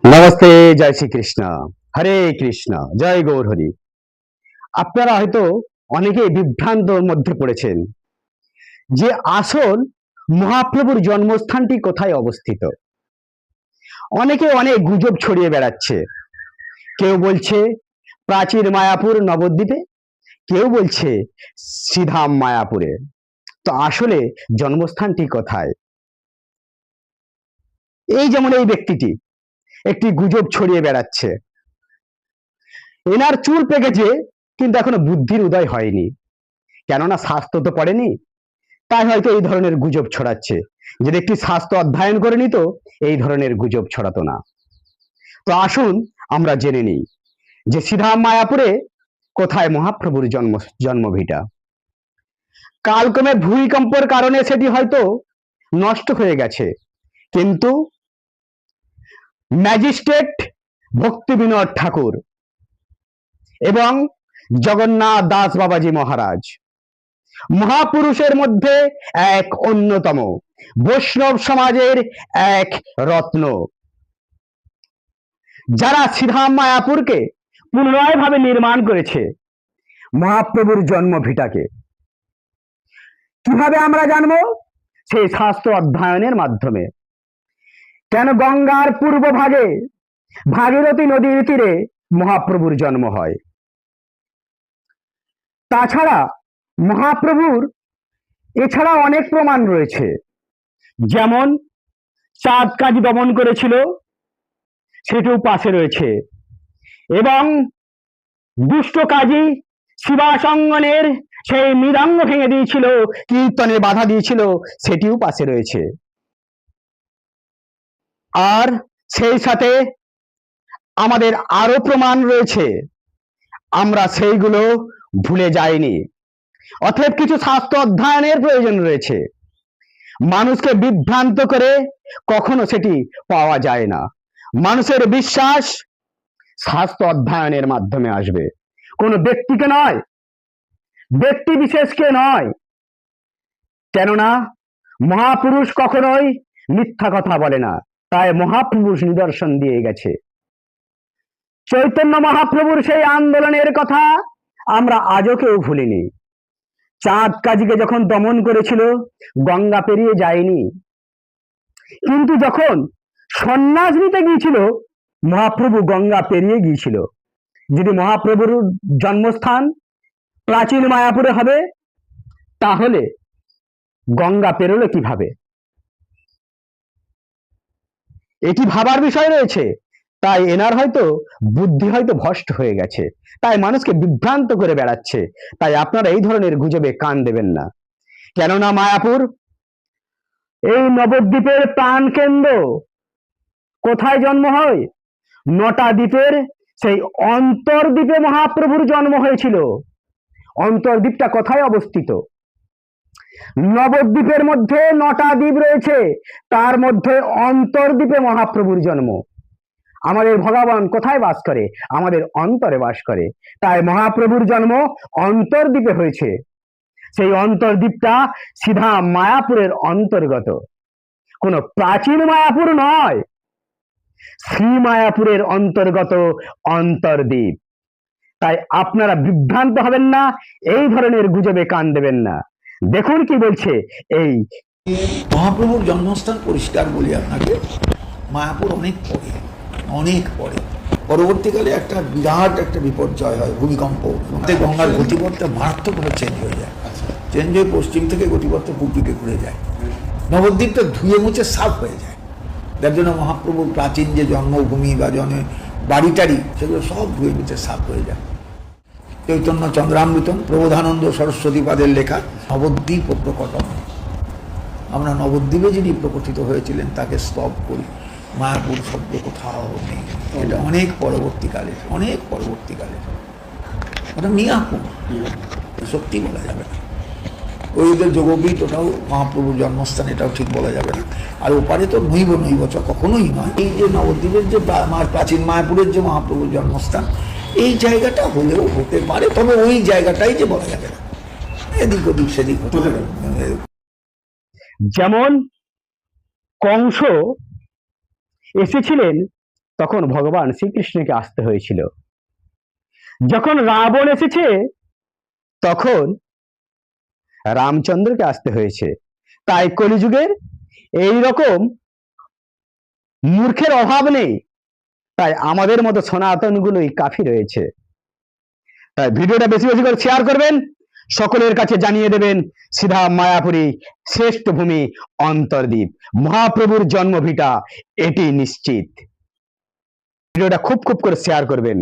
নমস্তে, জয় শ্রীকৃষ্ণ। হরে কৃষ্ণ, জয় গৌর হরি। আপনারা হয়তো অনেকেই বিভ্রান্তর মধ্যে পড়েছেন যে আসল মহাপ্রভুর জন্মস্থানটি কোথায় অবস্থিত। অনেকে অনেক গুজব ছড়িয়ে বেড়াচ্ছে। কেউ বলছে প্রাচীন মায়াপুর নবদ্বীপে, কেউ বলছে শ্রীধাম মায়াপুরে। তো আসলে জন্মস্থানটি কোথায়? এই যেমন এই ব্যক্তিটি একটি গুজব ছড়িয়ে বেড়াচ্ছে। এনার চুল পেকেছে কিন্তু এখনো বুদ্ধির উদয় হয়নি, কেননা শাস্ত্র তো পড়েনি, তাই হয়তো এই ধরনের গুজব ছড়াচ্ছে। যদি একটি শাস্ত্র অধ্যয়ন করে নিত এই ধরনের গুজব ছড়াতো না। তো আসুন আমরা জেনে নিই যে শ্রীধাম মায়াপুরে কোথায় মহাপ্রভুর জন্মভিটা। কালক্রমে ভূমিকম্পের কারণে সেটি হয়তো নষ্ট হয়ে গেছে, কিন্তু ম্যাজিস্ট্রেট ভক্তি বিনোদ ঠাকুর এবং জগন্নাথ দাস বাবাজি মহারাজ মহাপুরুষের মধ্যে এক অন্যতম, বৈষ্ণব সমাজের এক রত্ন, যারা শ্রীধাম মায়াপুরকে পুনরায় ভাবে নির্মাণ করেছে মহাপ্রভুর জন্মভিটাকে। কিভাবে আমরা জানবো? সেই শাস্ত্র অধ্যয়নের মাধ্যমে। কেন গঙ্গার পূর্ব ভাগে ভাগীরথী নদীর তীরে মহাপ্রভুর জন্ম হয়। তাছাড়া মহাপ্রভুর এছাড়া অনেক প্রমাণ রয়েছে, যেমন চাঁদ কাজী দমন করেছিল, সেটিও পাশে রয়েছে, এবং দুষ্ট কাজী শিবাসঙ্গনের সেই মৃদঙ্গ ভেঙে দিয়েছিল, কীর্তনে বাধা দিয়েছিল, সেটিও পাশে রয়েছে। আর সেই সাথে আমাদের আরো প্রমাণ রয়েছে, আমরা সেইগুলো ভুলে যাইনি। অতএব কিছু শাস্ত্র অধ্যয়নের প্রয়োজন রয়েছে। মানুষকে বিভ্রান্ত করে কখনো সেটি পাওয়া যায় না। মানুষের বিশ্বাস শাস্ত্র অধ্যয়নের মাধ্যমে আসবে, কোনো ব্যক্তিকে নয়, ব্যক্তি বিশেষকে নয়। কেননা মহাপুরুষ কখনোই মিথ্যা কথা বলে না, তাই মহাপুরুষ নিদর্শন দিয়ে গেছে। চৈতন্য মহাপ্রভুর সেই আন্দোলনের কথা আমরা আজও কেউ ভুলিনি। চাঁদ কাজীকে যখন দমন করেছিল গঙ্গা পেরিয়ে যায়নি, কিন্তু যখন সন্ন্যাস নিতে গিয়েছিল মহাপ্রভু গঙ্গা পেরিয়ে গিয়েছিল। যদি মহাপ্রভুর জন্মস্থান প্রাচীন মায়াপুরে হবে, তাহলে গঙ্গা পেরোলো কিভাবে? এটি ভাবার বিষয় রয়েছে। তাই এনার হয়তো বুদ্ধি হয়তো ভ্রষ্ট হয়ে গেছে, তাই মানুষকে বিভ্রান্ত করে বেড়াচ্ছে। তাই আপনারা এই ধরনের গুজবে কান দেবেন না। কেননা মায়াপুর এই নবদ্বীপের প্রাণ কেন্দ্র। কোথায় জন্ম হয়? 9টা দ্বীপের সেই অন্তর্দ্বীপে মহাপ্রভুর জন্ম হয়েছিল। অন্তর্দ্বীপটা কোথায় অবস্থিত? নবদ্বীপের মধ্যে 9টা দ্বীপ রয়েছে, তার মধ্যে অন্তর্দ্বীপে মহাপ্রভুর জন্ম। আমাদের ভগবান কোথায় বাস করে? আমাদের অন্তরে বাস করে। তাই মহাপ্রভুর জন্ম অন্তর্দ্বীপে হয়েছে। সেই অন্তর্দ্বীপটা সিধা মায়াপুরের অন্তর্গত, কোন প্রাচীন মায়াপুর নয়, শ্রী মায়াপুরের অন্তর্গত অন্তর্দ্বীপ। তাই আপনারা বিভ্রান্ত হবেন না, এই ধরনের গুজবে কান দেবেন না। দেখুন কি বলছে এই মহাপ্রভুর জন্মস্থান পরিষ্কার বলি আপনাকে, মায়াপুর অনেক পরে, অনেক পরে। পরবর্তীকালে একটা বিরাট একটা বিপর্যয় হয়, ভূমিকম্প। গঙ্গার গতিপথটা মারাত্মকভাবে চেঞ্জ হয়ে যায়, চেঞ্জ হয়ে পশ্চিম থেকে গতিপথটা পূর্ব দিকে ঘুরে যায়। নবদ্বীপটা ধুয়ে মুছে সাফ হয়ে যায়। যার জন্য মহাপ্রভুর প্রাচীন যে জন্মভূমি বা বাড়ি টাড়ি, সেগুলো সব ধুয়ে মুছে সাফ হয়ে যায়। চৈতন্য চন্দ্রামৃতম প্রবোধানন্দ সরস্বতী পাদের লেখা নবদ্বীপ ও প্রকটন। আমরা নবদ্বীপে যিনি প্রকটিত হয়েছিলেন তাকে স্তব করি। মায়াপুর শব্দ কোথাও নেই, এটা অনেক পরবর্তীকালে, অনেক পরবর্তীকালে। ওটা মিয়াপুর, সত্যি বলা যাবে না। ওইদের যোগপীঠ, ওটাও মহাপ্রভুর জন্মস্থান, এটাও ঠিক বলা যাবে না। আর ওপারে তো নৈব নৈবচ কখনোই নয়। এই যে নবদ্বীপের যে প্রাচীন মায়াপুরের যে মহাপ্রভুর জন্মস্থান, এই জায়গাটা হলেও হতে পারে, তবে ওই জায়গাটাই যে বলা যাবে না, এদিক ওদিক সেদিক হতে পারে। যেমন কংস এসেছিলেন তখন ভগবান শ্রীকৃষ্ণকে আসতে হয়েছিল। যখন রাবণ এসেছে তখন রামচন্দ্রকে আসতে হয়েছে। তাই কলিযুগের এই রকম মূর্খের অভাব নেই, তাই আমাদের মতো সনাতনগুলোই কাফি রয়েছে। তাই ভিডিওটা বেশি বেশি করে শেয়ার করবেন, সকলের কাছে জানিয়ে দেবেন সিধা মায়াপুরী শ্রেষ্ঠ ভূমি অন্তর্দ্বীপ, মহাপ্রভুর জন্মভিটা এটি নিশ্চিত। ভিডিওটা খুব খুব করে শেয়ার করবেন।